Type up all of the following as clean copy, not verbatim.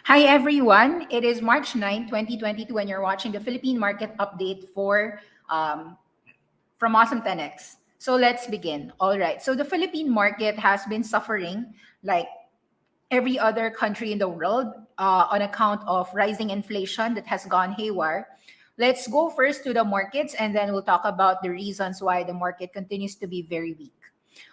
Hi everyone, it is March 9, 2022 and you're watching the Philippine market update um, from Awesome 10X. So let's begin. All right, so the Philippine market has been suffering like every other country in the world on account of rising inflation that has gone haywire. Let's go first to the markets and then we'll talk about the reasons why the market continues to be very weak.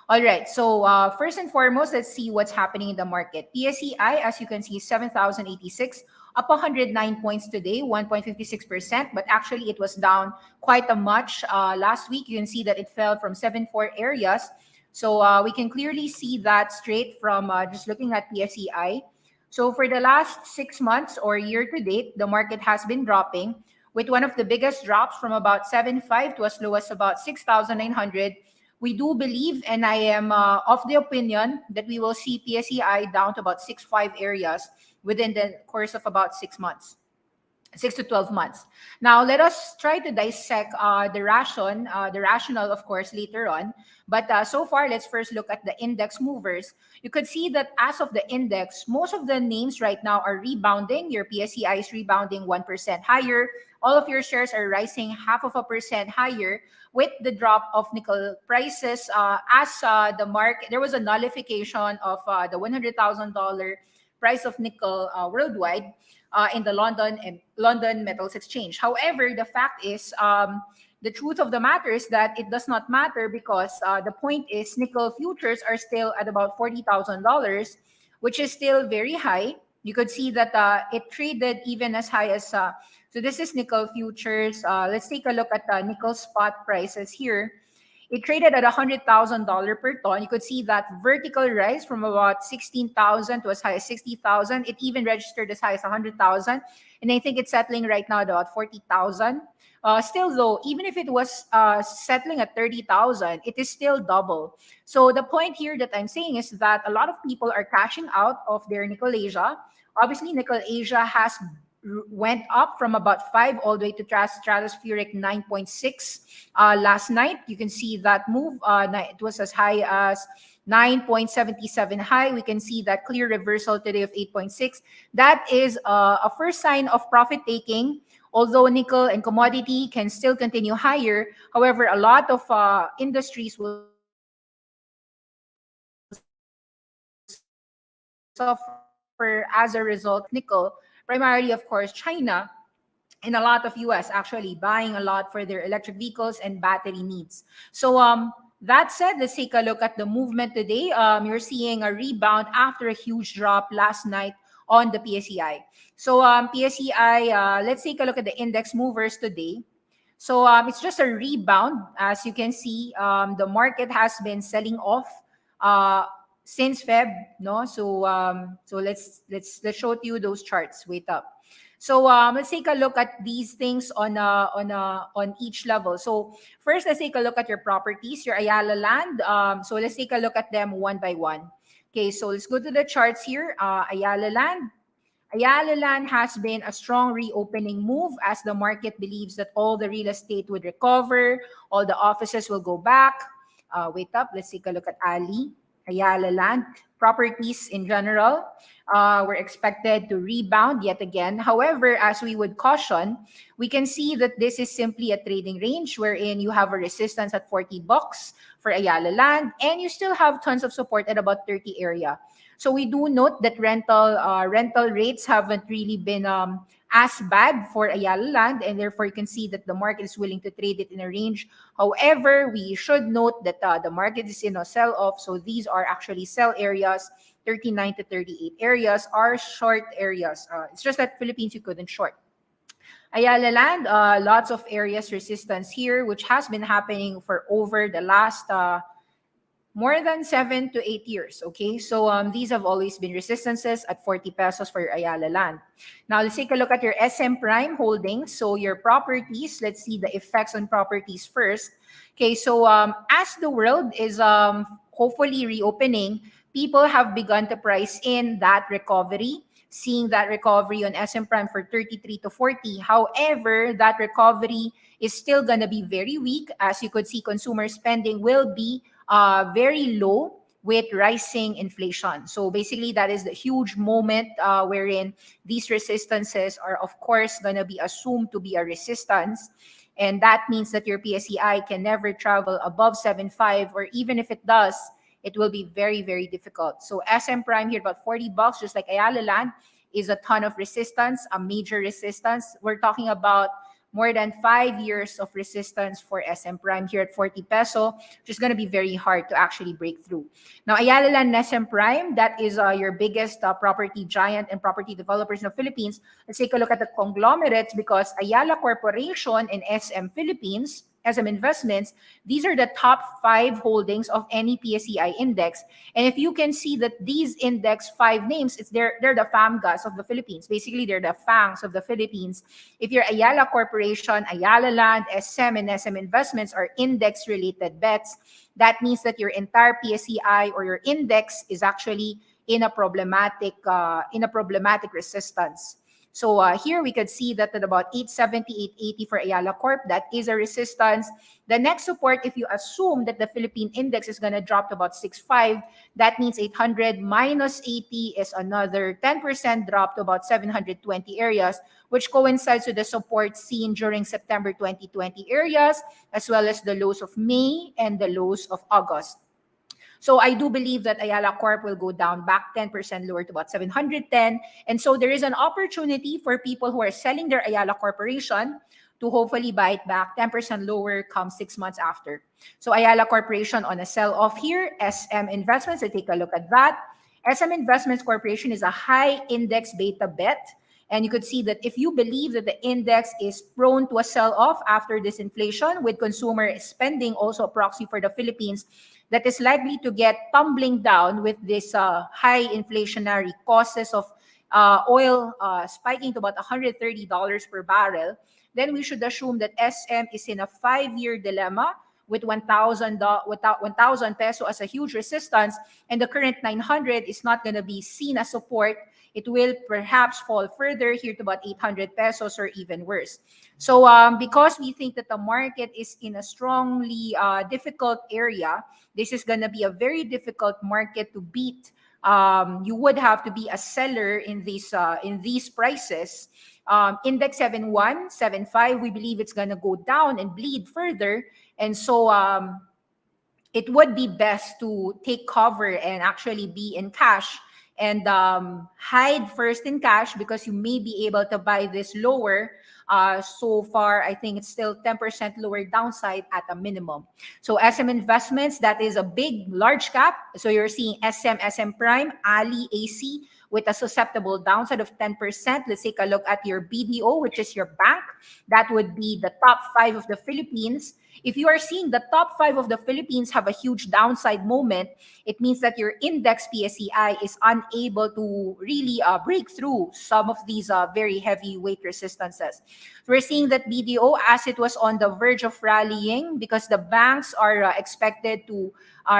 All right. So first and foremost, let's see what's happening in the market. PSEi, as you can see, 7,086, up 109 points today, 1.56%. But actually, it was down quite a much last week. You can see that it fell from 7.4 areas. So we can clearly see that straight from just looking at PSEi. So for the last 6 months or year to date, the market has been dropping with one of the biggest drops from about 7.5 to as low as about 6,900. We do believe, and I am of the opinion that we will see PSEi down to about 6.5 areas within the course of about 6 months. 6 to 12 months. Now, let us try to dissect the rationale, of course, later on. But so far, let's first look at the index movers. You could see that as of the index, most of the names right now are rebounding. Your PSEi is rebounding 1% higher. All of your shares are rising 0.5% higher with the drop of nickel prices. As the market, there was a nullification of the $100,000 price of nickel worldwide in the London Metals Exchange. However, the fact is, the truth of the matter is that it does not matter because the point is nickel futures are still at about $40,000, which is still very high. You could see that it traded even as high as so this is nickel futures. Let's take a look at the nickel spot prices here. It traded at $100,000 per ton. You could see that vertical rise from about 16,000 to as high as 60,000. It even registered as high as 100,000. And I think it's settling right now at about 40,000. Still, though, even if it was settling at 30,000, it is still double. So the point here that I'm saying is that a lot of people are cashing out of their Nickel Asia. Obviously, Nickel Asia has went up from about 5 all the way to stratospheric 9.6 last night. You can see that move. It was as high as 9.77 high. We can see that clear reversal today of 8.6. That is a first sign of profit taking. Although nickel and commodity can still continue higher, however, a lot of industries will suffer as a result. Nickel, primarily, of course, China and a lot of US actually buying a lot for their electric vehicles and battery needs. So that said, let's take a look at the movement today. You're seeing a rebound after a huge drop last night on the PSEi. So PSEi, let's take a look at the index movers today. So it's just a rebound. As you can see, the market has been selling off since Feb. No, so let's show to you those charts. Wait up. So let's take a look at these things on each level. So first, let's take a look at your properties, your Ayala land. So let's take a look at them one by one. Okay, so let's go to the charts here. Ayala land. Ayala land has been a strong reopening move as the market believes that all the real estate would recover, all the offices will go back. Wait up, let's take a look at Ayala land. Properties in general were expected to rebound yet again. However, as we would caution, we can see that this is simply a trading range wherein you have a resistance at 40 bucks for Ayala land and you still have tons of support at about 30 area. So we do note that rental rates haven't really been as bad for Ayala land, and therefore you can see that the market is willing to trade it in a range. However, we should note that the market is in a sell-off, so these are actually sell areas. 39 to 38 areas are short areas. It's just that Philippines you couldn't short. Ayala land, lots of areas resistance here, which has been happening for over the last more than 7 to 8 years. Okay, so these have always been resistances at 40 pesos for your Ayala land. Now let's take a look at your SM Prime holdings. So your properties, let's see the effects on properties first. Okay, so as the world is hopefully reopening, people have begun to price in that recovery, seeing that recovery on SM Prime for 33 to 40. However, that recovery is still going to be very weak. As you could see, consumer spending will be very low with rising inflation. So basically, that is the huge moment wherein these resistances are, of course, going to be assumed to be a resistance. And that means that your PSEi can never travel above 7.5, or even if it does, it will be very, very difficult. So SM Prime here, about $40, just like Ayala Land, is a ton of resistance, a major resistance. We're talking about more than 5 years of resistance for SM Prime here at 40 peso, which is going to be very hard to actually break through. Now, Ayala Land and SM Prime, that is your biggest property giant and property developers in the Philippines. Let's take a look at the conglomerates, because Ayala Corporation and SM Philippines, SM Investments, these are the top 5 holdings of any PSEi index. And if you can see that these index 5 names, they're the FAMGAs of the Philippines. Basically, they're the FANGs of the Philippines. If your Ayala Corporation, Ayala Land, SM, and SM Investments are index-related bets, that means that your entire PSEi or your index is actually in a problematic resistance. So here we could see that at about 870, 880 for Ayala Corp, that is a resistance. The next support, if you assume that the Philippine index is going to drop to about 6.5, that means 800 minus 80 is another 10% drop to about 720 areas, which coincides with the support seen during September 2020 areas, as well as the lows of May and the lows of August. So I do believe that Ayala Corp will go down back 10% lower to about 710. And so there is an opportunity for people who are selling their Ayala Corporation to hopefully buy it back 10% lower come 6 months after. So Ayala Corporation on a sell-off here. SM Investments, I take a look at that. SM Investments Corporation is a high index beta bet. And you could see that if you believe that the index is prone to a sell-off after disinflation, with consumer spending also a proxy for the Philippines, that is likely to get tumbling down with this high inflationary causes of oil spiking to about $130 per barrel, then we should assume that SM is in a 5-year dilemma with 1,000 peso as a huge resistance, and the current 900 is not going to be seen as support. It will perhaps fall further here to about 800 pesos or even worse. So because we think that the market is in a strongly difficult area, this is going to be a very difficult market to beat. You would have to be a seller in these prices. Index 71, 75, we believe it's going to go down and bleed further. And so it would be best to take cover and actually be in cash and hide first in cash, because you may be able to buy this lower. So far, I think it's still 10% lower downside at a minimum. So SM Investments, that is a large cap. So you're seeing SM Prime, Ali, AC, with a susceptible downside of 10%. Let's take a look at your BDO, which is your bank. That would be the top 5 of the Philippines. If you are seeing the top 5 of the Philippines have a huge downside moment, it means that your index PSEi is unable to really break through some of these very heavyweight resistances. So we're seeing that BDO, as it was on the verge of rallying, because the banks are expected to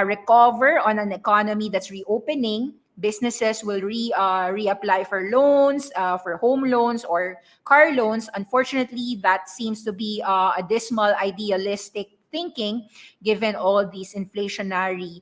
recover on an economy that's reopening. Businesses will reapply for loans, for home loans or car loans. Unfortunately, that seems to be a dismal, idealistic thinking, given all these inflationary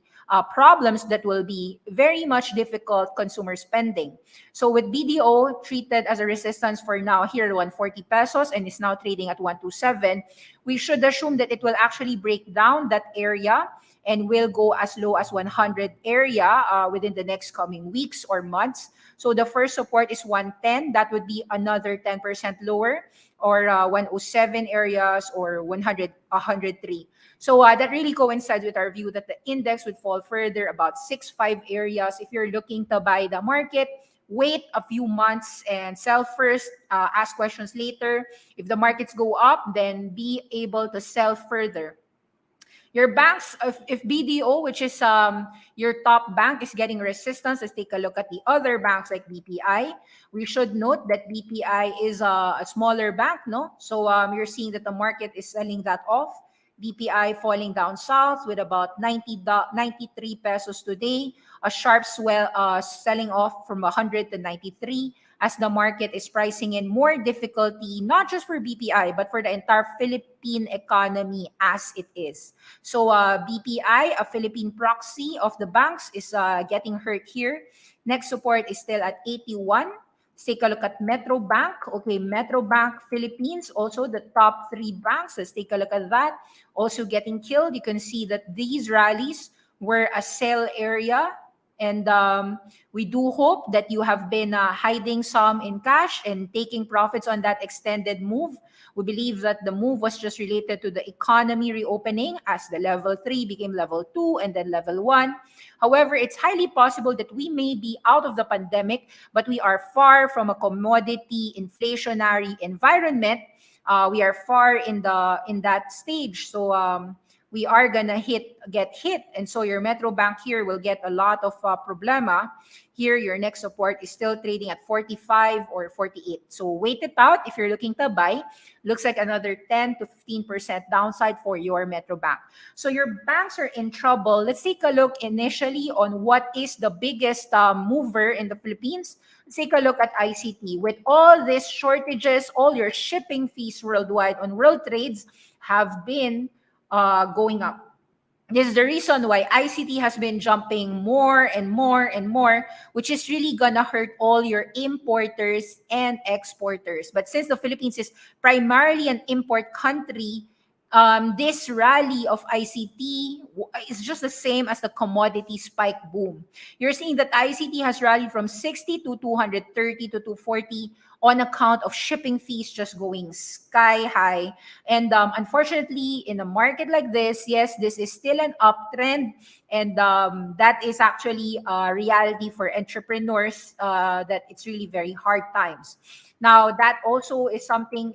problems that will be very much difficult consumer spending. So with BDO treated as a resistance for now here at 140 pesos and is now trading at 127, we should assume that it will actually break down that area and will go as low as 100 area within the next coming weeks or months. So the first support is 110. That would be another 10% lower, or 107 areas, or 103. So that really coincides with our view that the index would fall further about 6.5 areas. If you're looking to buy the market, wait a few months and sell first, ask questions later. If the markets go up, then be able to sell further. Your banks, if BDO, which is your top bank, is getting resistance, let's take a look at the other banks like BPI. We should note that BPI is a smaller bank, no? So you're seeing that the market is selling that off. BPI falling down south with about 93 pesos today. A sharp selling off from 100 to 93, as the market is pricing in more difficulty, not just for BPI, but for the entire Philippine economy as it is. So BPI, a Philippine proxy of the banks, is getting hurt here. Next support is still at 81. Let's take a look at Metro Bank. Okay, Metro Bank Philippines, also the top three banks. Let's take a look at that. Also getting killed. You can see that these rallies were a sell area. And we do hope that you have been hiding some in cash and taking profits on that extended move. We believe that the move was just related to the economy reopening as the level 3 became level 2 and then level 1. However, it's highly possible that we may be out of the pandemic, but we are far from a commodity inflationary environment. We are far in that stage. So we are gonna get hit, and so your Metro Bank here will get a lot of problema. Here, your next support is still trading at 45 or 48. So wait it out if you're looking to buy. Looks like another 10 to 15% downside for your Metro Bank. So your banks are in trouble. Let's take a look initially on what is the biggest mover in the Philippines. Let's take a look at ICT. With all these shortages, all your shipping fees worldwide on world trades have been going up. This is the reason why ICT has been jumping more and more and more, which is really gonna hurt all your importers and exporters. But since the Philippines is primarily an import country, this rally of ICT is just the same as the commodity spike boom. You're seeing that ICT has rallied from 60 to 230 to 240 on account of shipping fees just going sky high. And unfortunately, in a market like this, yes, this is still an uptrend. And that is actually a reality for entrepreneurs, that it's really very hard times. Now, that also is something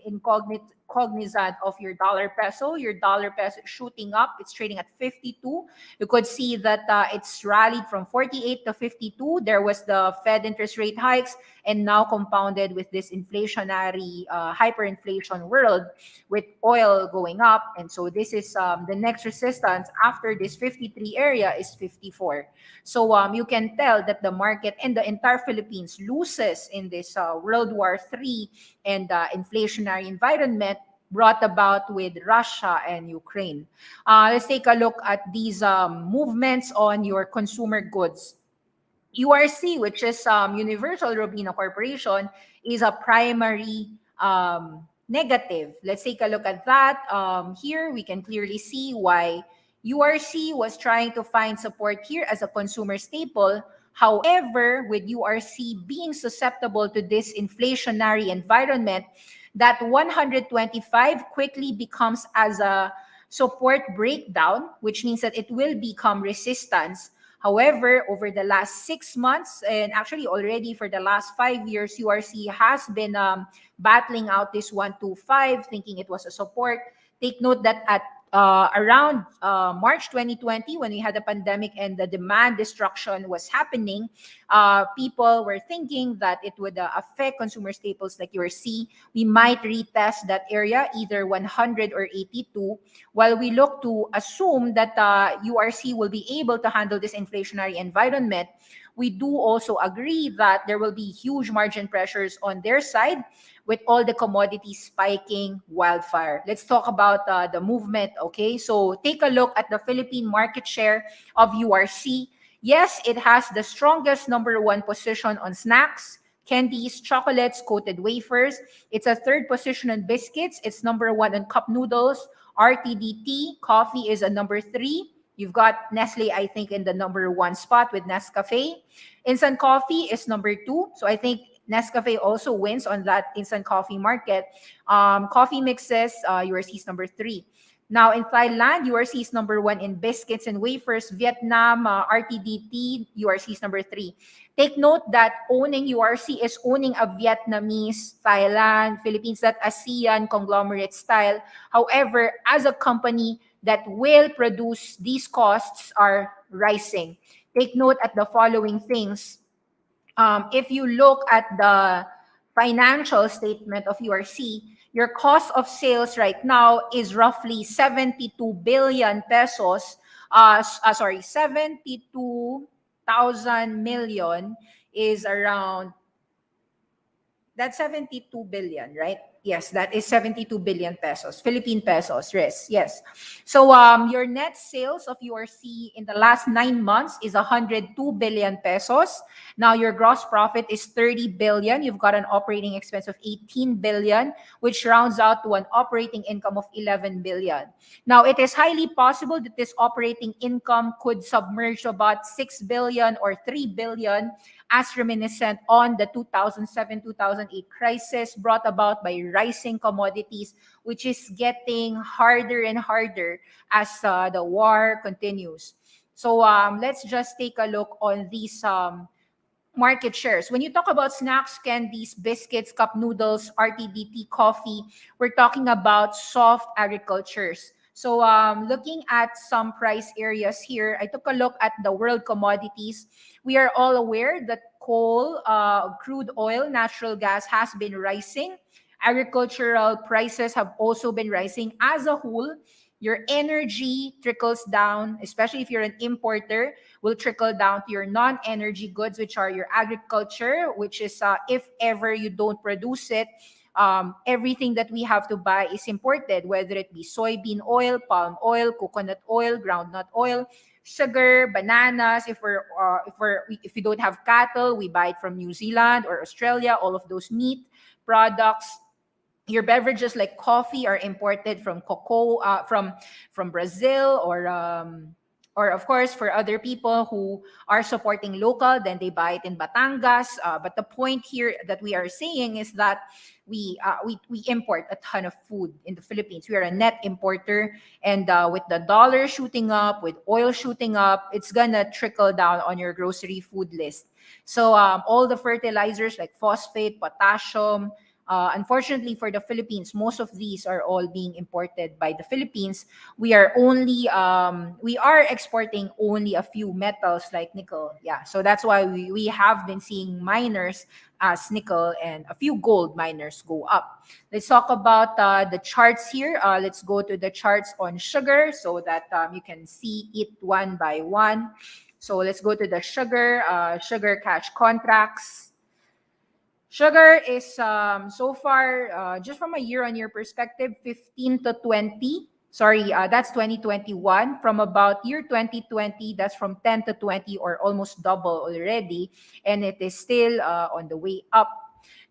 cognizant of your dollar peso. Your dollar peso is shooting up. It's trading at 52. You could see that it's rallied from 48 to 52. There was the Fed interest rate hikes, and now compounded with this inflationary, hyperinflation world with oil going up. And so this is the next resistance after this 53 area is 54. So you can tell that the market and the entire Philippines loses in this World War III and inflationary environment brought about with Russia and Ukraine. Let's take a look at these movements on your consumer goods. URC, which is Universal Robina Corporation, is a primary negative. Let's take a look at that. Here, we can clearly see why URC was trying to find support here as a consumer staple. However, with URC being susceptible to this inflationary environment, that 125 quickly becomes as a support breakdown, which means that it will become resistance. However, over the last 6 months, and actually already for the last 5 years, URC has been battling out this 125, thinking it was a support. Take note that at around March 2020, when we had a pandemic and the demand destruction was happening, people were thinking that it would affect consumer staples like URC. We might retest that area, either 100 or 82, while we look to assume that URC will be able to handle this inflationary environment. We do also agree that there will be huge margin pressures on their side with all the commodities spiking wildfire. Let's talk about the movement, okay? So take a look at the Philippine market share of URC. Yes, it has the strongest #1 position on snacks, candies, chocolates, coated wafers. It's a third position on biscuits. It's #1 on cup noodles. RTDT, coffee is a #3. You've got Nestle, I think, in the #1 spot with Nescafe. Instant coffee is #2. So I think Nescafe also wins on that instant coffee market. Coffee mixes, URC is #3. Now in Thailand, URC is #1 in biscuits and wafers. Vietnam, RTDT, URC is #3. Take note that owning URC is owning a Vietnamese, Thailand, Philippines, that ASEAN conglomerate style. However, as a company that will produce, these costs are rising. Take note at the following things. If you look at the financial statement of URC, your cost of sales right now is roughly 72 billion pesos. 72,000 million is around, that's 72 billion, right? Yes, that is 72 billion pesos, Philippine pesos, yes. So your net sales of URC in the last 9 months is 102 billion pesos. Now your gross profit is 30 billion. You've got an operating expense of 18 billion, which rounds out to an operating income of 11 billion. Now it is highly possible that this operating income could submerge to about 6 billion or 3 billion, as reminiscent on the 2007-2008 crisis brought about by rising commodities, which is getting harder and harder as the war continues. So let's just take a look on these market shares. When you talk about snacks, candies, biscuits, cup noodles, RTDT, coffee, we're talking about soft agricultures. So looking at some price areas here, I took a look at the world commodities. We are all aware that coal, crude oil, natural gas has been rising. Agricultural prices have also been rising as a whole. Your energy trickles down, especially if you're an importer, will trickle down to your non-energy goods, which are your agriculture, which is if ever you don't produce it, everything that we have to buy is imported, whether it be soybean oil, palm oil, coconut oil, groundnut oil, sugar, bananas. If we don't have cattle, we buy it from New Zealand or Australia. All of those meat products. Your beverages like coffee are imported from cocoa from Brazil, or of course for other people who are supporting local, then they buy it in Batangas. But the point here that we are saying is that we import a ton of food in the Philippines. We are a net importer, and with the dollar shooting up, with oil shooting up, it's gonna trickle down on your grocery food list. So all the fertilizers like phosphate, potassium. Unfortunately for the Philippines, most of these are all being imported by the Philippines. We are exporting only a few metals like nickel. Yeah, so that's why we have been seeing miners as nickel and a few gold miners go up. Let's talk about the charts here. Let's go to the charts on sugar so that you can see it one by one. So let's go to the sugar cash contracts. Sugar is so far, just from a year-on-year perspective, 15 to 20. Sorry, that's 2021. From about year 2020, that's from 10 to 20, or almost double already. And it is still on the way up.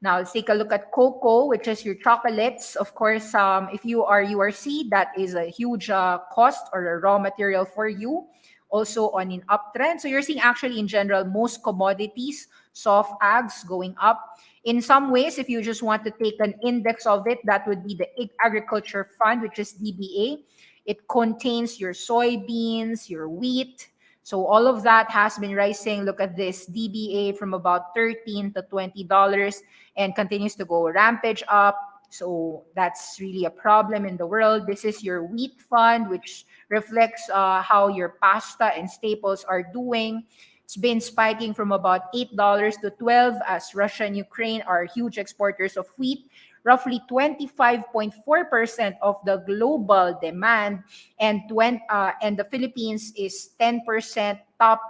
Now, let's take a look at cocoa, which is your chocolates. Of course, if you are URC, that is a huge cost or a raw material for you. Also on an uptrend. So you're seeing actually in general, most commodities, soft ags going up. In some ways, if you just want to take an index of it, that would be the Agriculture Fund, which is DBA. It contains your soybeans, your wheat. So all of that has been rising. Look at this DBA from about $13 to $20 and continues to go rampage up. So that's really a problem in the world. This is your wheat fund, which reflects how your pasta and staples are doing. It's been spiking from about $8 to $12 as Russia and Ukraine are huge exporters of wheat. Roughly 25.4% of the global demand, and the Philippines is 10% top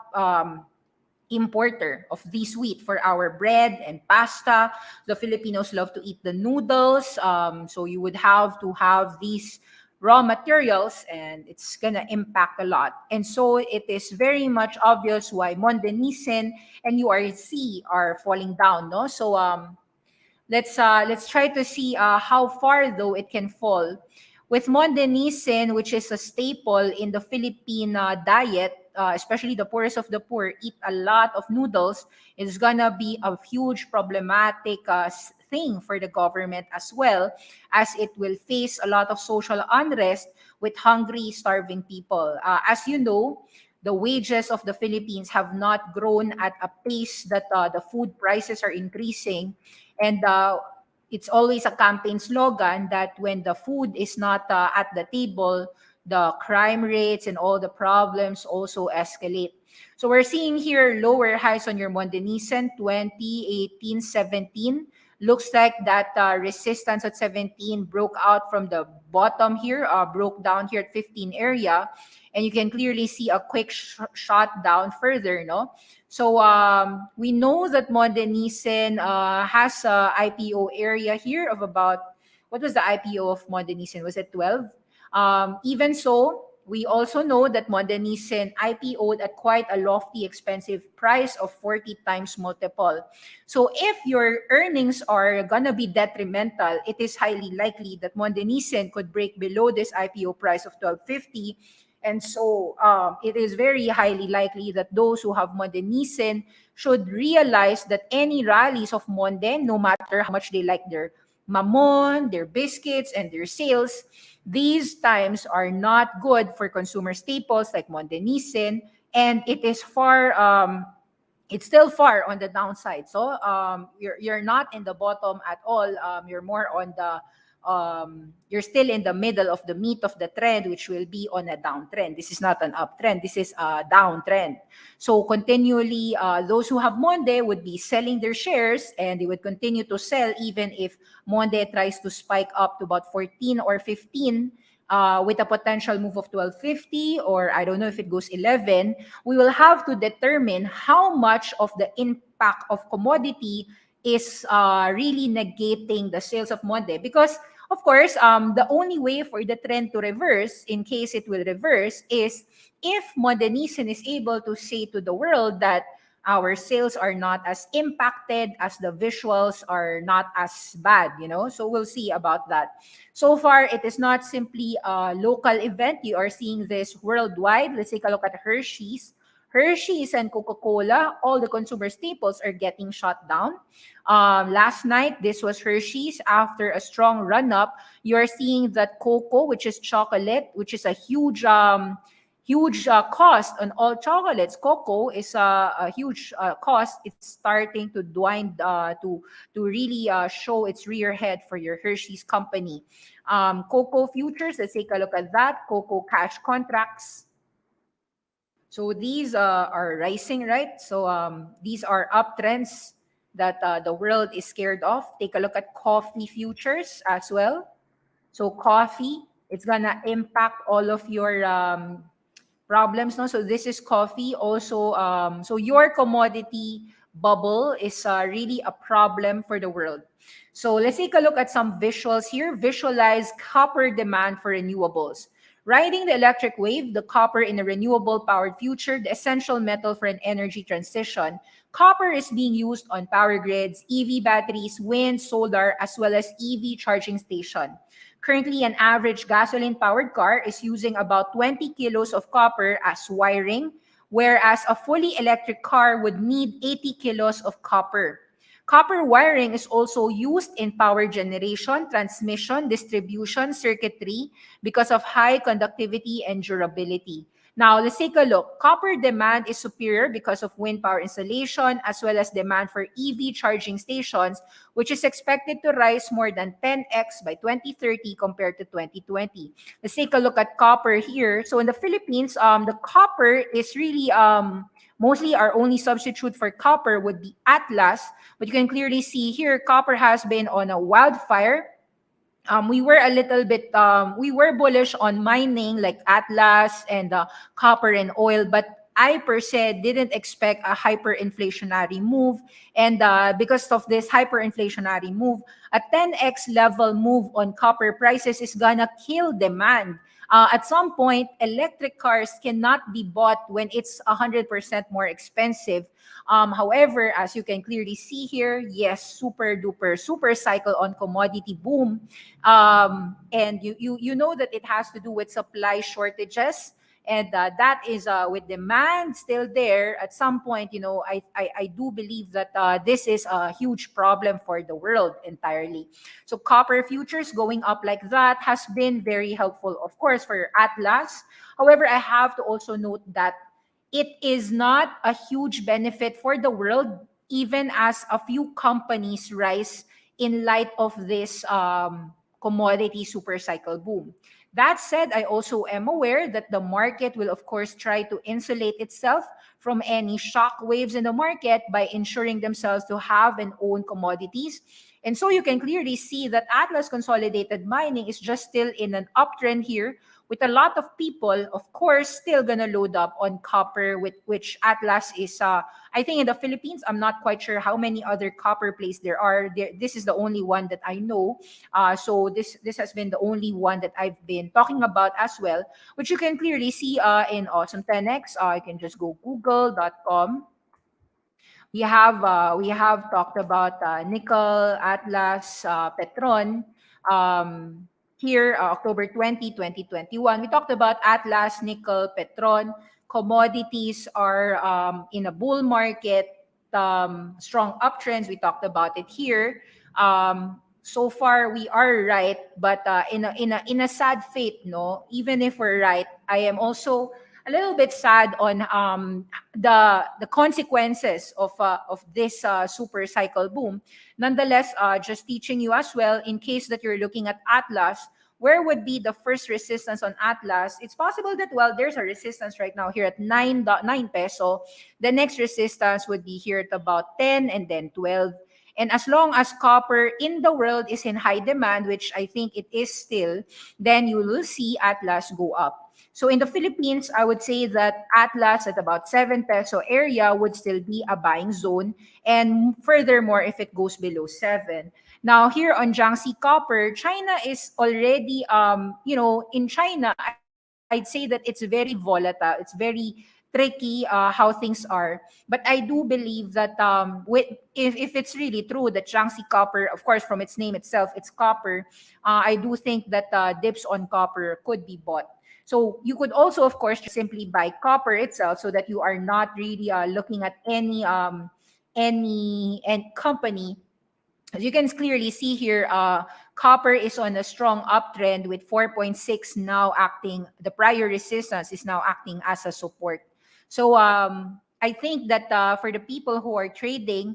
importer of this wheat for our bread and pasta. The Filipinos love to eat the noodles, so you would have to have these raw materials, and it's gonna impact a lot. And so it is very much obvious why Mondenisin and URC are falling down, no? So let's try to see how far though it can fall. With Mondenisin, which is a staple in the Philippine diet, especially the poorest of the poor eat a lot of noodles, it's gonna be a huge problematic thing for the government, as well as it will face a lot of social unrest with hungry, starving people. As you know, the wages of the Philippines have not grown at a pace that the food prices are increasing. And it's always a campaign slogan that when the food is not at the table, the crime rates and all the problems also escalate. So we're seeing here lower highs on your Mondenisin, 2018, 17. Looks like that resistance at 17 broke out from the bottom here, broke down here at 15 area. And you can clearly see a quick shot down further, no? So we know that Mondenisin has a IPO area here of about what was the IPO of Monde Nissin? Was it 12? Even so, we also know that Monde Nissin IPO'd at quite a lofty, expensive price of 40 times multiple. So if your earnings are gonna be detrimental, it is highly likely that Monde Nissin could break below this IPO price of 12.50. And so it is very highly likely that those who have Monde Nissin should realize that any rallies of Monde, no matter how much they like their mamon, their biscuits, and their sales, these times are not good for consumer staples like Monde Nissin, and it is far it's still far on the downside. So you're not in the bottom at all. You're more on the you're still in the middle of the meat of the trend, which will be on a downtrend. This is not an uptrend. This is a downtrend. So continually, those who have Monde would be selling their shares, and they would continue to sell even if Monde tries to spike up to about 14 or 15. With a potential move of 12.50, or I don't know if it goes 11, we will have to determine how much of the impact of commodity is really negating the sales of Monde. Because, of course, the only way for the trend to reverse, in case it will reverse, is if Monde Nissin is able to say to the world that our sales are not as impacted, as the visuals are not as bad, So we'll see about that. So far, it is not simply a local event. You are seeing this worldwide. Let's take a look at Hershey's. Hershey's and Coca-Cola, all the consumer staples are getting shut down. Last night, this was Hershey's. After a strong run-up, you're seeing that cocoa, which is chocolate, which is a huge cost on all chocolates. Cocoa is a huge cost. It's starting to dwindle to really show its rear head for your Hershey's company. Cocoa futures, let's take a look at that. Cocoa cash contracts. So these are rising, right? So these are uptrends that the world is scared of. Take a look at coffee futures as well. So coffee, it's gonna impact all of your problems. No? So this is coffee. Also, so your commodity bubble is really a problem for the world. So let's take a look at some visuals here. Visualize copper demand for renewables. Riding the electric wave, the copper in a renewable powered future, the essential metal for an energy transition, copper is being used on power grids, EV batteries, wind, solar, as well as EV charging station. Currently, an average gasoline-powered car is using about 20 kilos of copper as wiring, whereas a fully electric car would need 80 kilos of copper. Copper wiring is also used in power generation, transmission, distribution, circuitry because of high conductivity and durability. Now, let's take a look. Copper demand is superior because of wind power installation as well as demand for EV charging stations, which is expected to rise more than 10x by 2030 compared to 2020. Let's take a look at copper here. So in the Philippines, the copper is really mostly our only substitute for copper would be Atlas, but you can clearly see here copper has been on a wildfire. We were a little bit we were bullish on mining like Atlas and copper and oil, but I per se didn't expect a hyperinflationary move, and because of this hyperinflationary move, a 10x level move on copper prices is gonna kill demand. At some point, electric cars cannot be bought when it's 100% more expensive. However, as you can clearly see here, yes, super duper super cycle on commodity boom, and you know that it has to do with supply shortages, and that is with demand still there. At some point, I do believe that this is a huge problem for the world entirely. So copper futures going up like that has been very helpful, of course, for Atlas. However, I have to also note that it is not a huge benefit for the world, even as a few companies rise in light of this commodity super cycle boom. That said, I also am aware that the market will, of course, try to insulate itself from any shock waves in the market by ensuring themselves to have and own commodities. And so you can clearly see that Atlas Consolidated Mining is just still in an uptrend here with a lot of people, of course, still gonna load up on copper, with which Atlas is. I think in the Philippines, I'm not quite sure how many other copper plays there are. This is the only one that I know. So this has been the only one that I've been talking about as well, which you can clearly see in Awesome 10x. You can just go google.com. We have talked about nickel, Atlas, Petron. Um, Here, October 20, 2021, we talked about Atlas, nickel, Petron. Commodities are in a bull market, strong uptrends. We talked about it here. So far, we are right, but in a sad fate, no. Even if we're right, I am also a little bit sad on the consequences of this super cycle boom. Nonetheless, just teaching you as well, in case that you're looking at Atlas, where would be the first resistance on Atlas? It's possible that, well, there's a resistance right now here at 9 peso. The next resistance would be here at about 10 and then 12. And as long as copper in the world is in high demand, which I think it is still, then you will see Atlas go up. So in the Philippines, I would say that Atlas at about 7 peso area would still be a buying zone. And furthermore, if it goes below 7. Now here on Jiangxi Copper, China is already, in China, I'd say that it's very volatile. It's very tricky how things are. But I do believe that if it's really true that Jiangxi Copper, of course, from its name itself, it's copper, I do think that dips on copper could be bought. So you could also, of course, just simply buy copper itself, so that you are not really looking at any company. As you can clearly see here, copper is on a strong uptrend with 4.6 now acting, the prior resistance is now acting as a support. So I think that for the people who are trading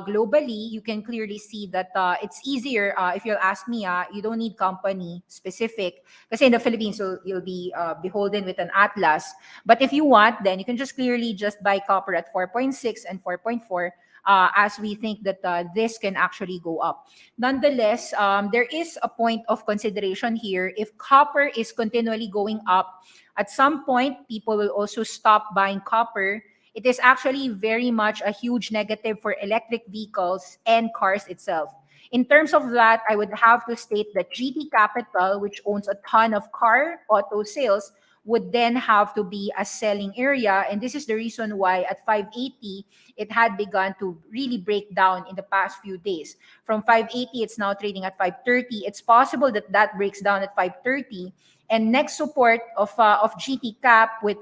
globally, you can clearly see that it's easier. If you'll ask me, you don't need company specific. Because in the Philippines, you'll be beholden with an Atlas. But if you want, then you can just clearly just buy copper at 4.6 and 4.4. As we think that this can actually go up. Nonetheless, there is a point of consideration here. If copper is continually going up, at some point, people will also stop buying copper. It is actually very much a huge negative for electric vehicles and cars itself. In terms of that, I would have to state that GT Capital, which owns a ton of car auto sales, would then have to be a selling area. And this is the reason why at 580, it had begun to really break down in the past few days. From 580, it's now trading at 530. It's possible that that breaks down at 530. And next support of GT Cap with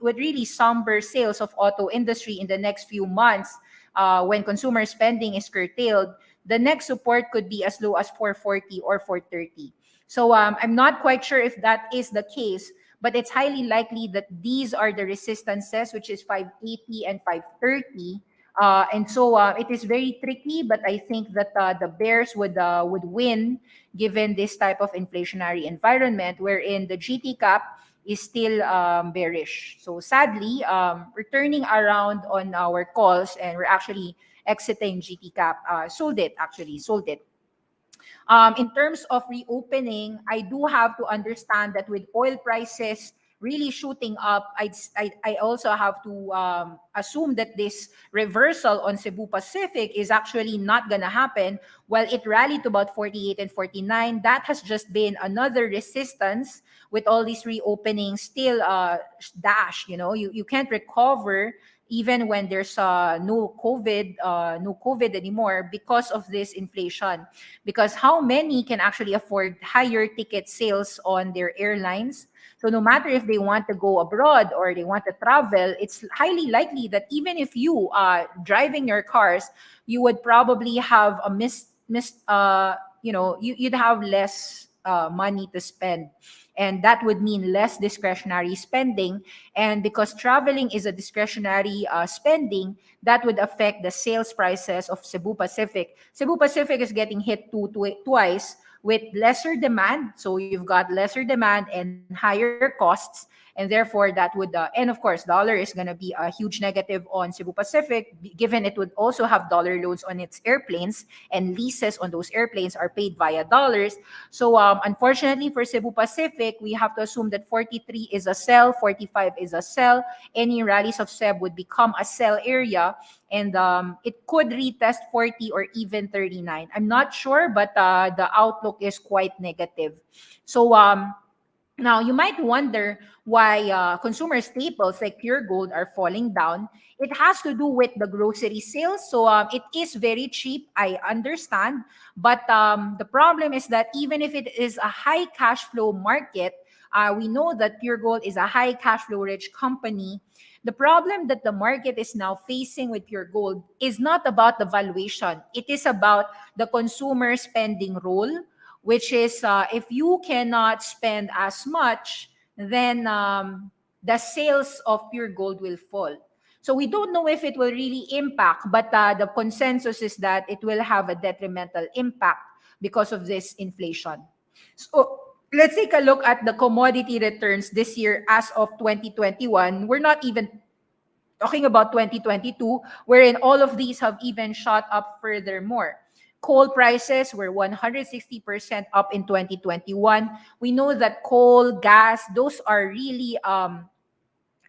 really somber sales of auto industry in the next few months, when consumer spending is curtailed, the next support could be as low as 440 or 430. So I'm not quite sure if that is the case, but it's highly likely that these are the resistances, which is 580 and 530. And so it is very tricky, but I think that the bears would win given this type of inflationary environment wherein the GT cap is still bearish. So sadly, we're turning around on our calls and we're actually exiting GT cap. Sold it. In terms of reopening, I do have to understand that with oil prices really shooting up, I also have to assume that this reversal on Cebu Pacific is actually not going to happen. While it rallied to about 48 and 49, that has just been another resistance with all these reopenings still dashed. You can't recover even when there's no COVID anymore because of this inflation. Because how many can actually afford higher ticket sales on their airlines? So no matter if they want to go abroad or they want to travel, it's highly likely that even if you are driving your cars, you would probably have a you'd have less money to spend. And that would mean less discretionary spending. And because traveling is a discretionary spending, that would affect the sales prices of Cebu Pacific. Cebu Pacific is getting hit twice with lesser demand. So you've got lesser demand and higher costs. and therefore that would and of course dollar is going to be a huge negative on Cebu Pacific, given it would also have dollar loans on its airplanes, and leases on those airplanes are paid via dollars. So unfortunately for Cebu Pacific, we have to assume that 43 is a sell, 45 is a sell. Any rallies of SEB would become a sell area, and it could retest 40 or even 39. I'm not sure, but the outlook is quite negative. So now you might wonder why consumer staples like pure gold are falling down. It has to do with the grocery sales. So it is very cheap, I understand. But the problem is that even if it is a high cash flow market, we know that pure gold is a high cash flow rich company. The problem that the market is now facing with pure gold is not about the valuation. It is about the consumer spending role, which is if you cannot spend as much, then the sales of pure gold will fall. So we don't know if it will really impact, but the consensus is that it will have a detrimental impact because of this inflation. So let's take a look at the commodity returns this year as of 2021. We're not even talking about 2022, wherein all of these have even shot up furthermore. Coal prices were 160% up in 2021. We know that coal, gas, those are really a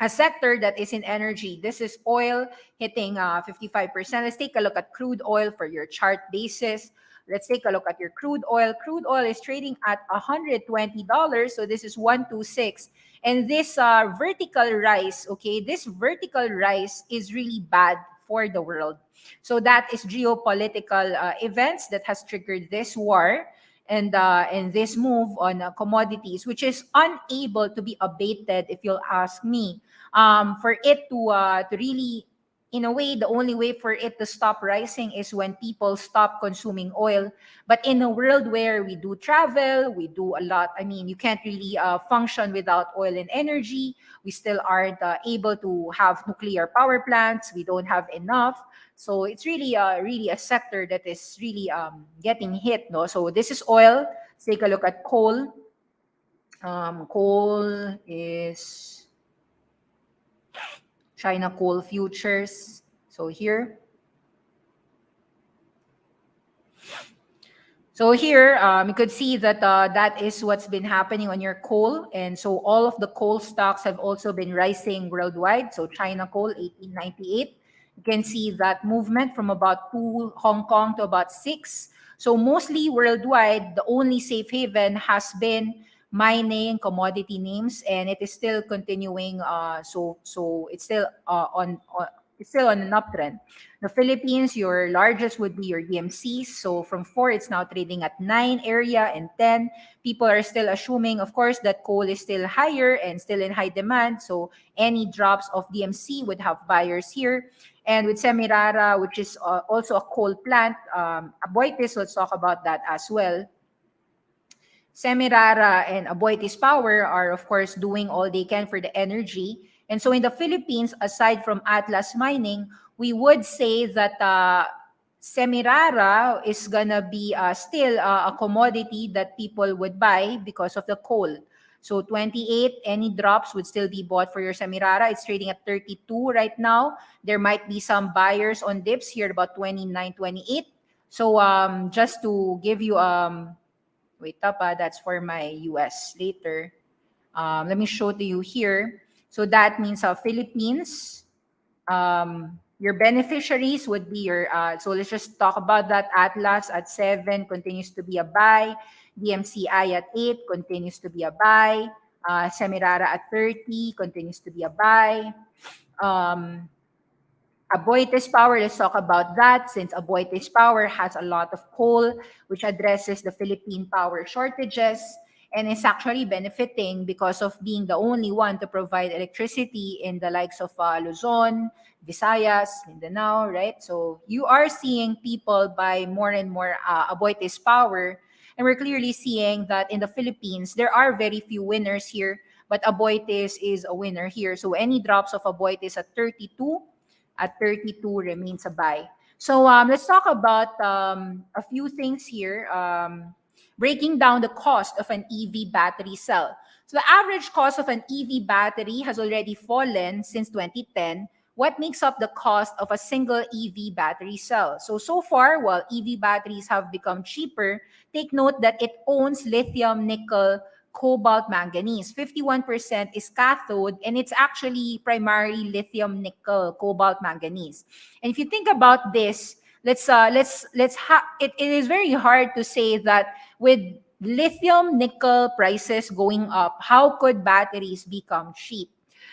sector that is in energy. This is oil hitting 55%. Let's take a look at crude oil for your chart basis. Let's take a look at your crude oil. Crude oil is trading at $120. So this is 126. And this vertical rise, okay, this vertical rise is really bad for the world. So that is geopolitical events that has triggered this war and this move on commodities, which is unable to be abated, if you'll ask me. For it to really, in a way, the only way for it to stop rising is when people stop consuming oil. But in a world where we do travel, we do a lot, I mean, you can't really function without oil and energy. We still aren't able to have nuclear power plants. We don't have enough. So it's really a sector that is really getting hit. No, so this is oil. Let's take a look at coal. Coal is China coal futures. So here. So here, you could see that that is what's been happening on your coal. And so all of the coal stocks have also been rising worldwide. So China coal, 1898. You can see that movement from about 2 Hong Kong to about 6. So mostly worldwide, the only safe haven has been mining commodity names, and it is still continuing. So it's still it's still on an uptrend. The Philippines, your largest would be your DMCs. So from 4, it's now trading at 9 area and 10. People are still assuming, of course, that coal is still higher and still in high demand. So any drops of DMC would have buyers here. And with Semirara, which is also a coal plant, Aboitiz, let's talk about that as well. Semirara and Aboitiz Power are, of course, doing all they can for the energy. And so in the Philippines, aside from Atlas Mining, we would say that Semirara is going to be still a commodity that people would buy because of the coal. So 28, any drops would still be bought for your Semirara. It's trading at 32 right now. There might be some buyers on dips here about 29, 28. So just to give you, wait up, that's for my US later. Let me show to you here. So that means Philippines, your beneficiaries would be your, so let's just talk about that. Atlas at 7 continues to be a buy. DMCI at 8 continues to be a buy. Semirara at 30 continues to be a buy. Aboitiz Power, let's talk about that, since Aboitiz Power has a lot of coal, which addresses the Philippine power shortages, and is actually benefiting because of being the only one to provide electricity in the likes of Luzon, Visayas, Mindanao, right? So you are seeing people buy more and more Aboitiz Power, and we're clearly seeing that in the Philippines, there are very few winners here, but Aboitiz is a winner here. So any drops of Aboitiz at 32 remains a buy. So let's talk about a few things here. Breaking down the cost of an EV battery cell. So the average cost of an EV battery has already fallen since 2010. What makes up the cost of a single EV battery cell? So far, while EV batteries have become cheaper, take note that it owns lithium, nickel, cobalt, manganese. 51% is cathode, and it's actually primarily lithium, nickel, cobalt, manganese. And if you think about this, it is very hard to say that with lithium nickel prices going up, how could batteries become cheap?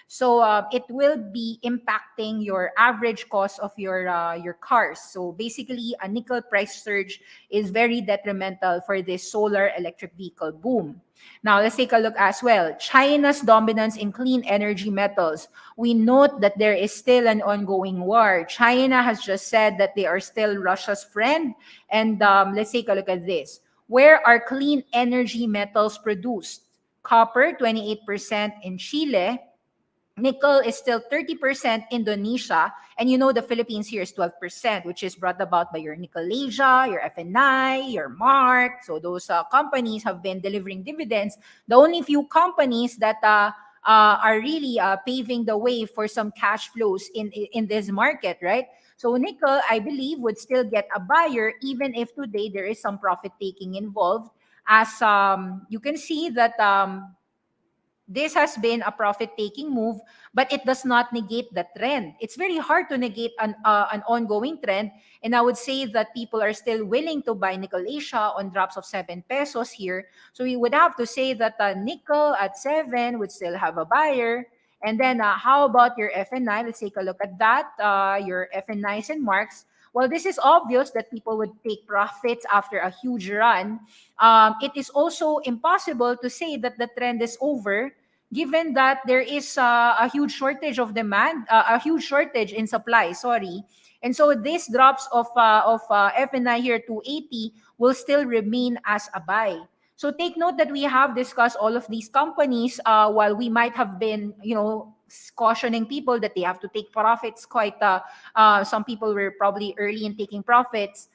So it will be impacting your average cost of your cars. So basically, a nickel price surge is very detrimental for this solar electric vehicle boom. Now let's take a look as well. China's dominance in clean energy metals. We note that there is still an ongoing war. China has just said that they are still Russia's friend. And let's take a look at this. Where are clean energy metals produced? Copper, 28% in Chile. Nickel is still 30% Indonesia. And you know the Philippines here is 12%, which is brought about by your Nicolasia, your FNI, your MARC. So those companies have been delivering dividends. The only few companies that are really paving the way for some cash flows in this market, right? So nickel, I believe, would still get a buyer even if today there is some profit taking involved. As you can see that this has been a profit-taking move, but it does not negate the trend. It's very hard to negate an ongoing trend, and I would say that people are still willing to buy Nickel Asia on drops of 7 pesos here. So we would have to say that nickel at 7 would still have a buyer. And then how about your FNI? Let's take a look at that. Your FNIs and marks. Well, this is obvious that people would take profits after a huge run. It is also impossible to say that the trend is over given that there is a huge shortage of demand, a huge shortage in supply, sorry. And so these drops of FNI here to 80 will still remain as a buy. So take note that we have discussed all of these companies while we might have been, cautioning people that they have to take profits some people were probably early in taking profits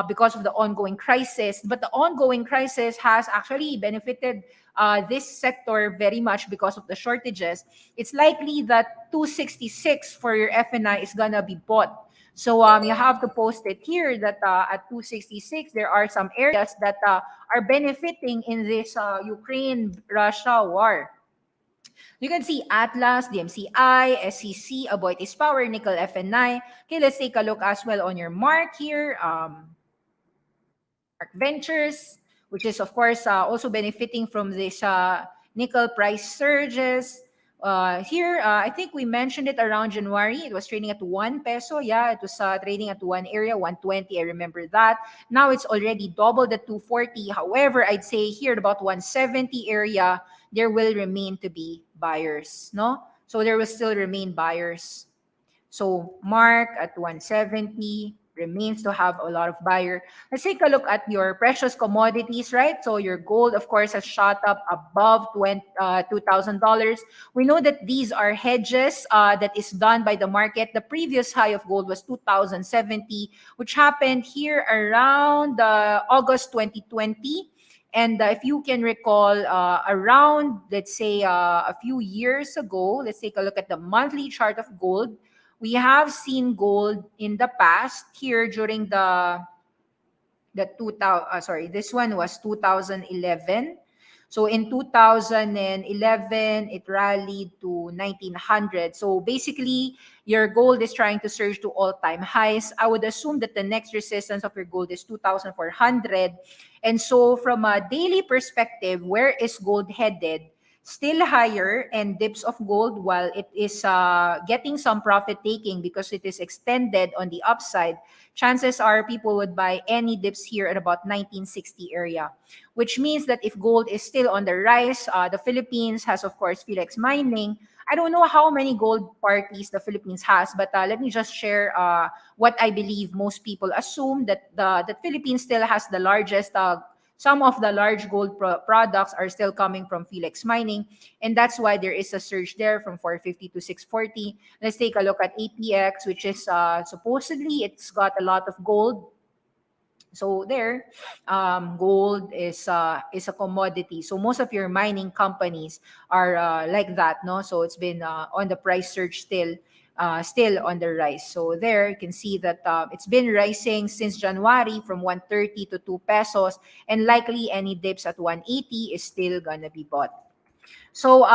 because of the ongoing crisis. But the ongoing crisis has actually benefited this sector very much because of the shortages. It's likely that 266 for your FNI is gonna be bought. So you have to post it here that at 266 there are some areas that are benefiting in this Ukraine-Russia war. You can see Atlas, DMCI, SCC, Aboitiz Power, Nickel FNI. Okay, let's take a look as well on your mark here. MARC Ventures, which is of course also benefiting from this nickel price surges. Here, I think we mentioned it around January. It was trading at 1 peso. Yeah, it was trading at one area, 120. I remember that. Now it's already doubled at 240. However, I'd say here at about 170 area, there will remain to be buyers, no? So there will still remain buyers. So MARC at 170 remains to have a lot of buyer. Let's take a look at your precious commodities, right? So your gold, of course, has shot up above $2,000. We know that these are hedges that is done by the market. The previous high of gold was 2,070, which happened here around August 2020. And if you can recall, around, let's say, a few years ago, let's take a look at the monthly chart of gold. We have seen gold in the past here during the 2000, sorry, this one was 2011. So in 2011, it rallied to 1900. So basically, your gold is trying to surge to all-time highs. I would assume that the next resistance of your gold is 2,400. And so from a daily perspective, where is gold headed? Still higher, and dips of gold, while it is getting some profit taking because it is extended on the upside, chances are people would buy any dips here at about 1960 area, which means that if gold is still on the rise, the Philippines has, of course, Philex Mining. I don't know how many gold parties the Philippines has, but let me just share what I believe most people assume, that the Philippines still has the largest some of the large gold products are still coming from Philex Mining, and that's why there is a surge there from 450 to 640. Let's take a look at APX, which is supposedly it's got a lot of gold. So there, gold is a commodity. So most of your mining companies are like that, no? So it's been on the price surge still on the rise. So there you can see that it's been rising since January from 130 to 2 pesos, and likely any dips at 180 is still gonna be bought. So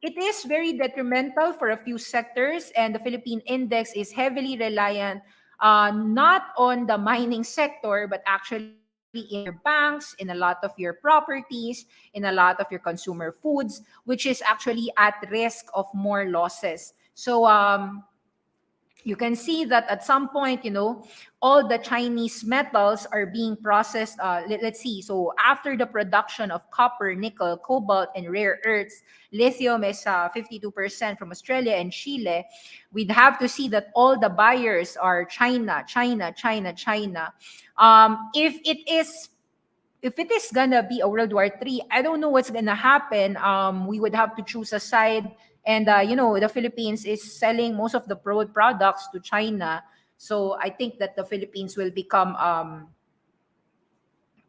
it is very detrimental for a few sectors, and the Philippine index is heavily reliant not on the mining sector, but actually in your banks, in a lot of your properties, in a lot of your consumer foods, which is actually at risk of more losses. So you can see that at some point, all the Chinese metals are being processed. Let's see. So after the production of copper, nickel, cobalt, and rare earths, lithium is 52% from Australia and Chile. We'd have to see that all the buyers are China, China, China, China. If it is gonna be a World War III, I don't know what's gonna happen. We would have to choose a side, and the Philippines is selling most of the products to China. So I think that the Philippines will become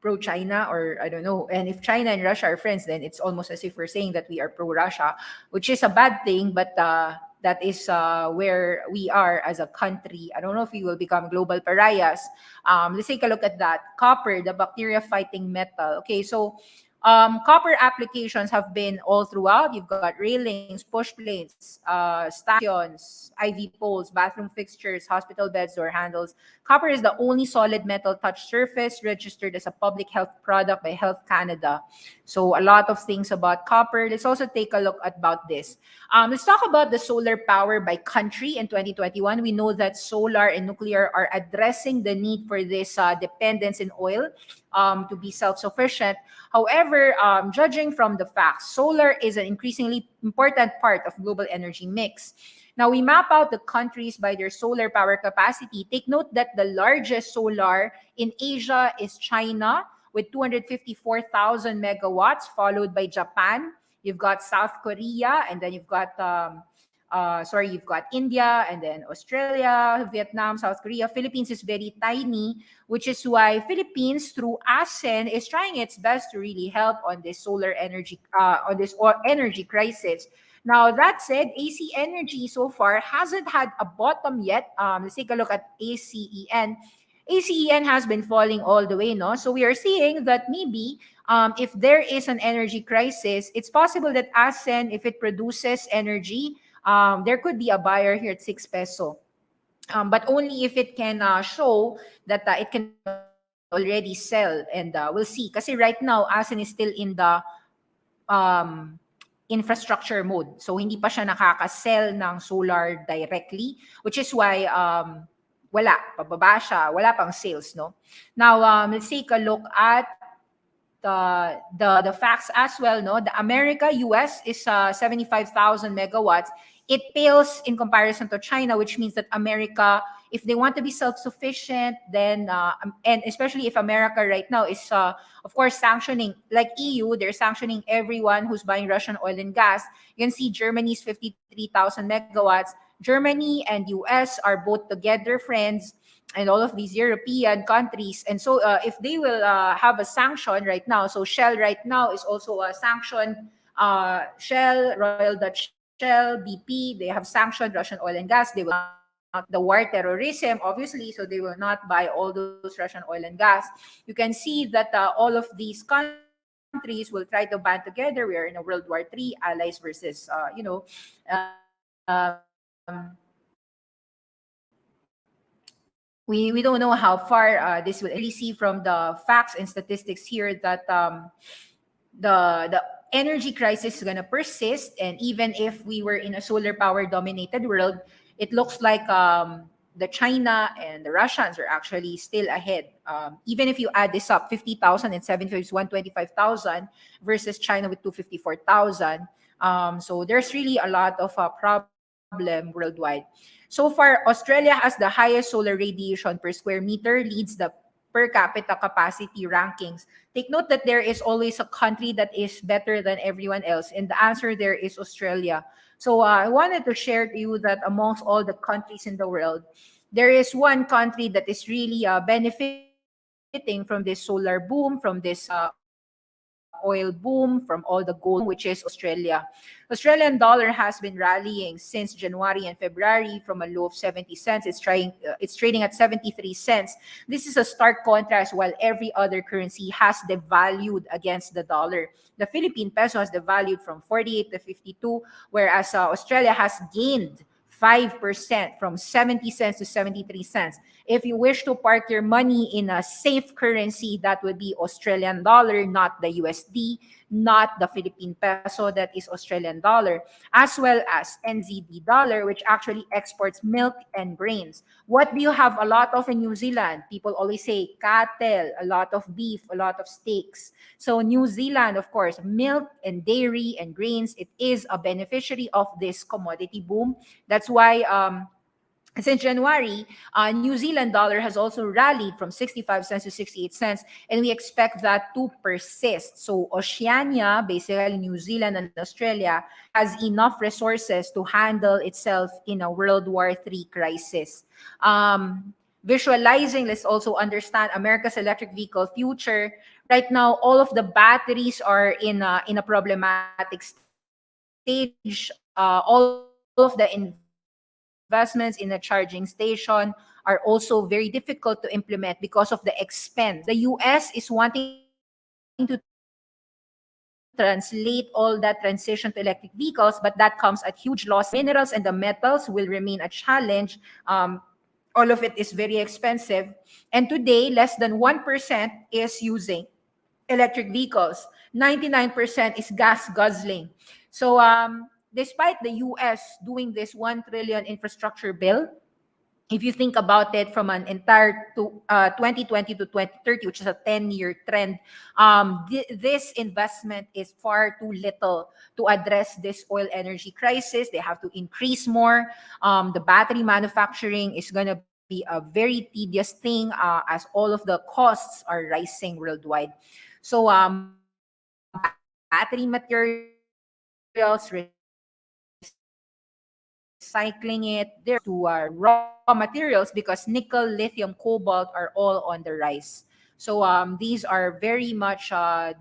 pro-China, or I don't know. And if China and Russia are friends, then it's almost as if we're saying that we are pro-Russia, which is a bad thing. But that is where we are as a country. I don't know if we will become global pariahs. Let's take a look at that. Copper, the bacteria-fighting metal. Okay, so copper applications have been all throughout. You've got railings, push plates, stanchions, IV poles, bathroom fixtures, hospital beds, door handles. Copper is the only solid metal touch surface registered as a public health product by Health Canada. So a lot of things about copper. Let's also take a look at about this. Let's talk about the solar power by country in 2021. We know that solar and nuclear are addressing the need for this dependence in oil to be self-sufficient. However, judging from the facts, solar is an increasingly important part of global energy mix. Now, we map out the countries by their solar power capacity. Take note that the largest solar in Asia is China with 254,000 megawatts, followed by Japan. You've got South Korea, and then you've got India, and then Australia, Vietnam, South Korea. Philippines is very tiny, which is why Philippines, through ASEAN, is trying its best to really help on this solar energy, energy crisis. Now, that said, AC Energy so far hasn't had a bottom yet. Let's take a look at ACEN. ACEN has been falling all the way, no? So we are seeing that maybe if there is an energy crisis, it's possible that ASEN, if it produces energy, there could be a buyer here at 6 peso. But only if it can show that it can already sell. And we'll see. Kasi right now, ASEN is still in the infrastructure mode. So hindi pa siya nakaka-sell ng solar directly, which is why pababa siya, wala pang sales, no? Now, let's take a look at the facts as well, no? The America, US is 75,000 megawatts. It pales in comparison to China, which means that America, if they want to be self-sufficient, then and especially if America right now is of course sanctioning, like EU, they're sanctioning everyone who's buying Russian oil and gas. You can see Germany's 53,000 megawatts. Germany and US are both together friends, and all of these European countries. And so if they will have a sanction right now, so Shell right now is also a sanctioned. Shell, Royal Dutch Shell, BP, they have sanctioned Russian oil and gas. They will not the war terrorism, obviously, so they will not buy all those Russian oil and gas. You can see that all of these countries will try to band together. We are in a World War III, allies versus, we don't know how far this will. We see from the facts and statistics here that the energy crisis is going to persist, and even if we were in a solar power dominated world, it looks like the China and the Russians are actually still ahead. Even if you add this up, 50,000 and 75 is 125,000 versus China with 254,000. So there's really a lot of problem worldwide. So far, Australia has the highest solar radiation per square meter, leads the per capita capacity rankings. Take note that there is always a country that is better than everyone else, and the answer there is Australia. So I wanted to share to you that amongst all the countries in the world, there is one country that is really benefiting benefiting from this solar boom, from this oil boom, from all the gold boom, which is Australia. Australian dollar has been rallying since January and February from a low of 70 cents. It's trading at 73 cents. This is a stark contrast while every other currency has devalued against the dollar. The Philippine peso has devalued from 48 to 52, whereas Australia has gained 5% from 70 cents to 73 cents. If you wish to park your money in a safe currency, that would be Australian dollar, not the USD, not the Philippine peso, that is Australian dollar, as well as NZD dollar, which actually exports milk and grains. What do you have a lot of in New Zealand? People always say cattle, a lot of beef, a lot of steaks. So New Zealand, of course, milk and dairy and grains, it is a beneficiary of this commodity boom. That's why since January, New Zealand dollar has also rallied from 65 cents to 68 cents, and we expect that to persist. So Oceania, basically New Zealand and Australia, has enough resources to handle itself in a World War III crisis. Visualizing, let's also understand America's electric vehicle future. Right now, all of the batteries are in a problematic stage. All of the investments in a charging station are also very difficult to implement because of the expense. The US is wanting to translate all that transition to electric vehicles, but that comes at huge loss in minerals and the metals will remain a challenge. Minerals and the metals will remain a challenge. All of it is very expensive. And today, less than 1% is using electric vehicles. 99% is gas guzzling. So despite the US doing this 1 trillion infrastructure bill, if you think about it from an entire 2020 to 2030, which is a 10-year trend, this investment is far too little to address this oil energy crisis. They have to increase more. The battery manufacturing is going to be a very tedious thing as all of the costs are rising worldwide. So battery materials, recycling it, there are to raw materials because nickel, lithium, cobalt are all on the rise. So these are very much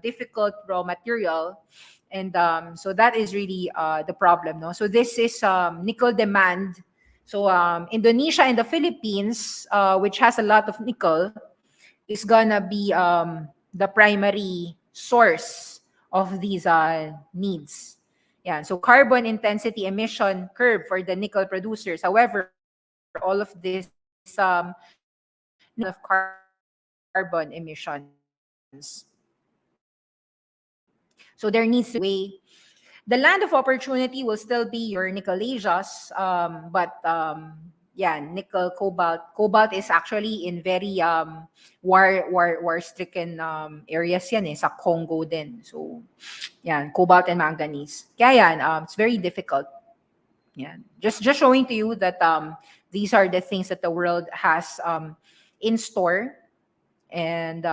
difficult raw material, and so that is really the problem. No, so this is nickel demand. So Indonesia and the Philippines, which has a lot of nickel, is gonna be the primary source of these needs. Yeah, so carbon intensity emission curve for the nickel producers. However, all of this nickel does not have a lot of carbon emissions. So there needs to be way. The land of opportunity will still be your nickel Asias, but yeah, nickel, cobalt is actually in very war stricken areas yan sa Congo din. So yan, cobalt and manganese. Kaya yan, it's very difficult. Yeah, just showing to you that these are the things that the world has in store, and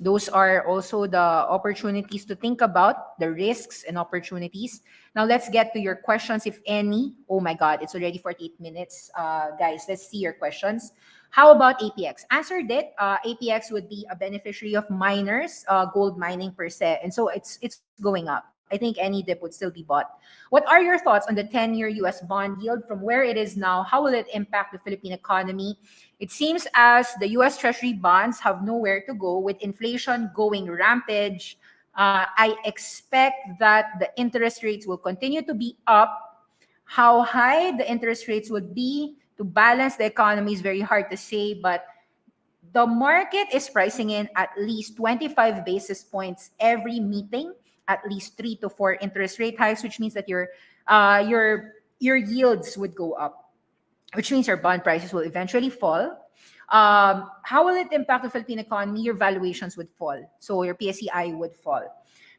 those are also the opportunities to think about, the risks and opportunities. Now let's get to your questions, if any. Oh my God, it's already 48 minutes. Guys, let's see your questions. How about APX? Answered it. APX would be a beneficiary of miners, gold mining per se. And so it's going up. I think any dip would still be bought. What are your thoughts on the 10-year US bond yield from where it is now? How will it impact the Philippine economy? It seems as the US Treasury bonds have nowhere to go with inflation going rampage. I expect that the interest rates will continue to be up. How high the interest rates would be to balance the economy is very hard to say, but the market is pricing in at least 25 basis points every meeting, at least 3 to 4 interest rate hikes, which means that your yields would go up, which means your bond prices will eventually fall. How will it impact the Philippine economy? Your valuations would fall. So your PSEi would fall.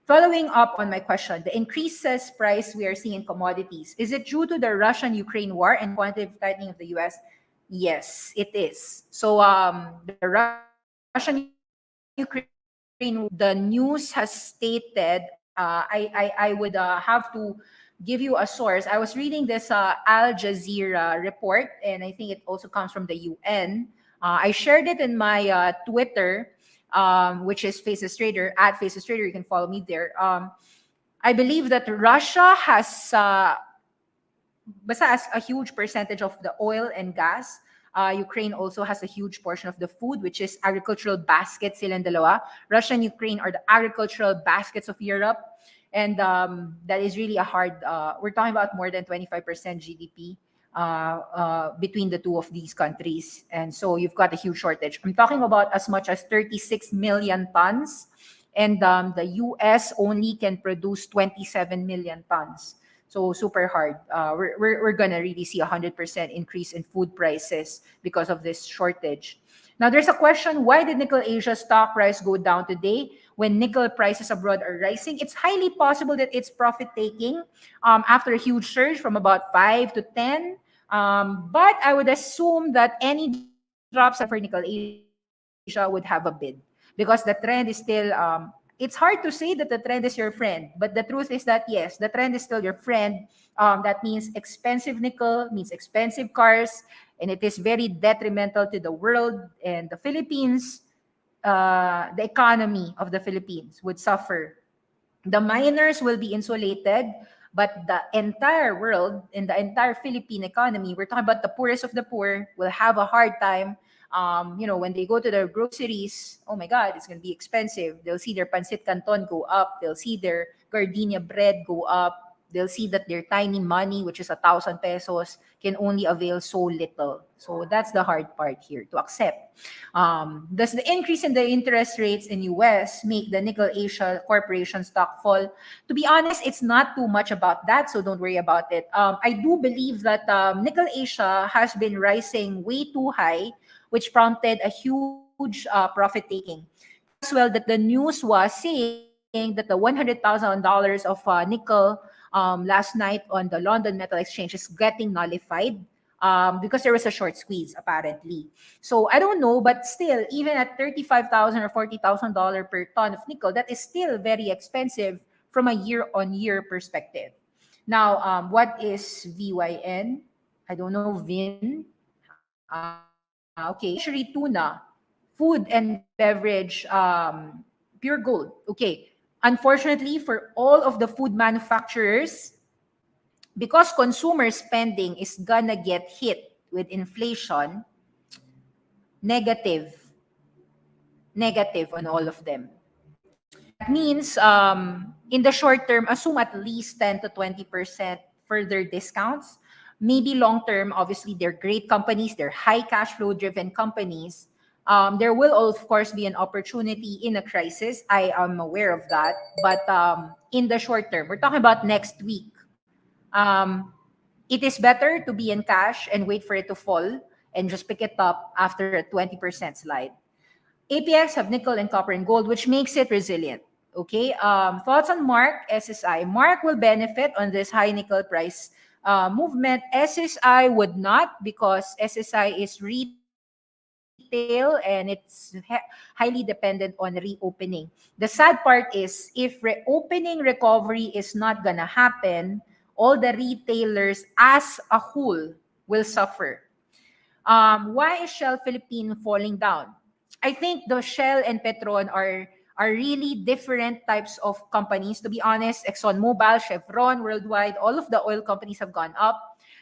Following up on my question, the increases price we are seeing in commodities, is it due to the Russian-Ukraine war and quantitative tightening of the US? Yes, it is. So the Russian-Ukraine, the news has stated, I would have to give you a source. I was reading this Al Jazeera report, and I think it also comes from the UN. I shared it in my Twitter, which is Faces Trader, at Faces Trader. You can follow me there. I believe that Russia has basta as a huge percentage of the oil and gas. Ukraine also has a huge portion of the food, which is agricultural baskets silang dalawa. Russia and Ukraine are the agricultural baskets of Europe. And that is really a hard, we're talking about more than 25% GDP between the two of these countries. And so you've got a huge shortage. I'm talking about as much as 36 million tons. And the US only can produce 27 million tons. So super hard. We're gonna really see 100% increase in food prices because of this shortage. Now there's a question: why did Nickel Asia stock price go down today when nickel prices abroad are rising? It's highly possible that it's profit taking after a huge surge from about 5 to 10. But I would assume that any drops for Nickel Asia would have a bid because the trend is still it's hard to say that the trend is your friend, but the truth is that yes, the trend is still your friend. That means expensive nickel, means expensive cars, and it is very detrimental to the world and the Philippines. The economy of the Philippines would suffer. The miners will be insulated, but the entire world and the entire Philippine economy, we're talking about the poorest of the poor, will have a hard time. When they go to their groceries, oh my God, it's going to be expensive. They'll see their pancit canton go up. They'll see their gardenia bread go up. They'll see that their tiny money, which is 1,000 pesos, can only avail so little. So that's the hard part here to accept. Does the increase in the interest rates in US make the Nickel Asia Corporation stock fall? To be honest, it's not too much about that, so don't worry about it. I do believe that Nickel Asia has been rising way too high, which prompted a huge profit taking. You know as well that the news was saying that the $100,000 of nickel last night on the London Metal Exchange is getting nullified because there was a short squeeze apparently. So I don't know, but still, even at $35,000 or $40,000 per ton of nickel, that is still very expensive from a year-on-year perspective. Now, what is VYN? I don't know, VIN. Okay, fishery tuna, food and beverage, pure gold. Okay, unfortunately for all of the food manufacturers, because consumer spending is gonna get hit with inflation, negative, negative on all of them. That means in the short term, assume at least 10 to 20% further discounts. Maybe long term, obviously, they're great companies, they're high cash flow driven companies. There will, of course, be an opportunity in a crisis. I am aware of that. But in the short term, we're talking about next week. Um, it is better to be in cash and wait for it to fall and just pick it up after a 20% slide. APX have nickel and copper and gold, which makes it resilient. Okay. Thoughts on MARC, SSI. MARC will benefit on this high nickel price movement. SSI would not because SSI is retail and it's highly dependent on reopening. The sad part is if reopening recovery is not gonna happen, all the retailers as a whole will suffer. Why is Shell Philippine falling down? I think the Shell and Petron are really different types of companies. To be honest, ExxonMobil, Chevron, worldwide, all of the oil companies have gone up.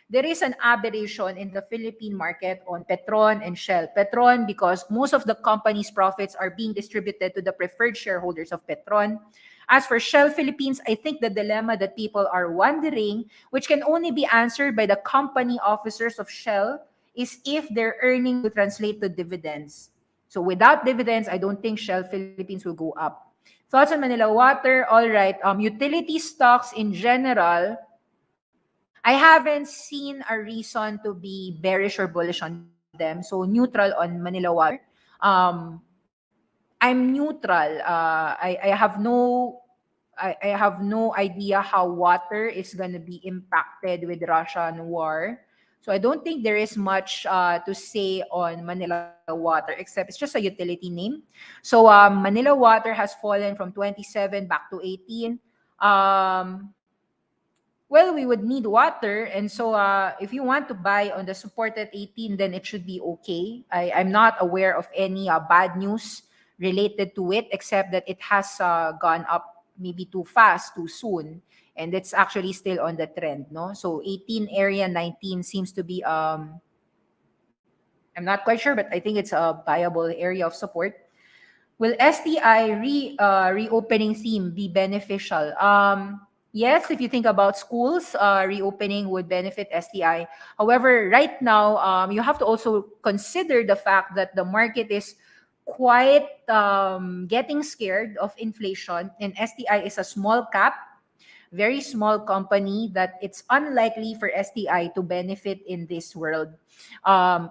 There is an aberration in the Philippine market on Petron and Shell. Petron, because most of the company's profits are being distributed to the preferred shareholders of Petron. As for Shell Philippines, I think the dilemma that people are wondering, which can only be answered by the company officers of Shell, is if their earnings will translate to dividends. So without dividends, I don't think Shell Philippines will go up. Thoughts on Manila Water? All right. Utility stocks in general, I haven't seen a reason to be bearish or bullish on them. So neutral on Manila Water. Um, I'm neutral. I have no idea how water is going to be impacted with Russian war. So I don't think there is much to say on Manila Water, except it's just a utility name. So Manila Water has fallen from 27 back to 18. Um, well, we would need water. And so if you want to buy on the support at 18, then it should be okay. I'm not aware of any bad news related to it, except that it has gone up maybe too fast, too soon. And it's actually still on the trend, no? So 18 area, 19 seems to be, I'm not quite sure, but I think it's a viable area of support. Will STI reopening theme be beneficial? Yes, if you think about schools, reopening would benefit STI. However, right now, you have to also consider the fact that the market is quite getting scared of inflation, and STI is a small cap, very small company, that it's unlikely for STI to benefit in this world.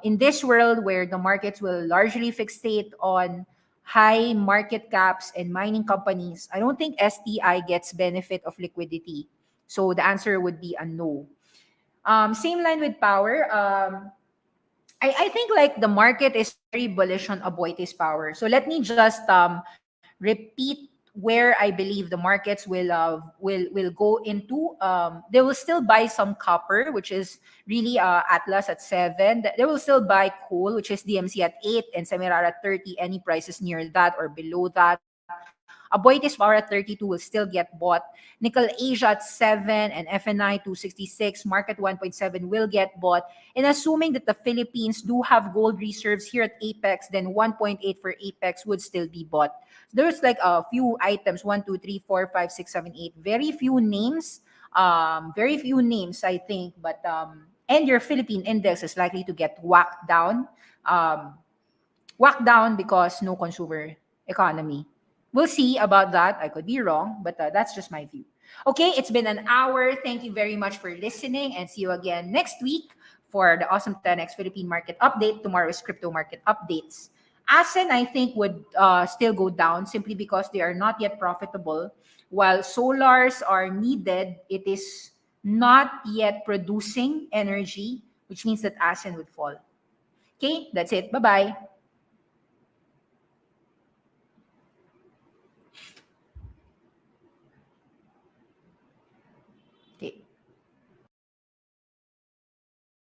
In this world where the markets will largely fixate on high market caps and mining companies, I don't think STI gets benefit of liquidity. So the answer would be a no. Same line with power. I think like the market is very bullish on Aboitiz Power. So let me just repeat where I believe the markets will go into. They will still buy some copper, which is really Atlas at 7. They will still buy coal, which is DMC at 8 and Semirara at 30. Any prices near that or below that. Aboitiz Power at 32 will still get bought. Nickel Asia at 7 and FNI 266, Market 1.7 will get bought. And assuming that the Philippines do have gold reserves here at Apex, then 1.8 for Apex would still be bought. There's like a few items, 1, 2, 3, 4, 5, 6, 7, 8. Very few names, I think. But and your Philippine index is likely to get um, whacked down because no consumer economy. We'll see about that. I could be wrong, but that's just my view. Okay, it's been an hour. Thank you very much for listening, and see you again next week for the Awesome 10X Philippine Market Update. Tomorrow is crypto market updates. ASEN, I think, would still go down simply because they are not yet profitable. While solars are needed, it is not yet producing energy, which means that ASEN would fall. Okay, that's it. Bye-bye.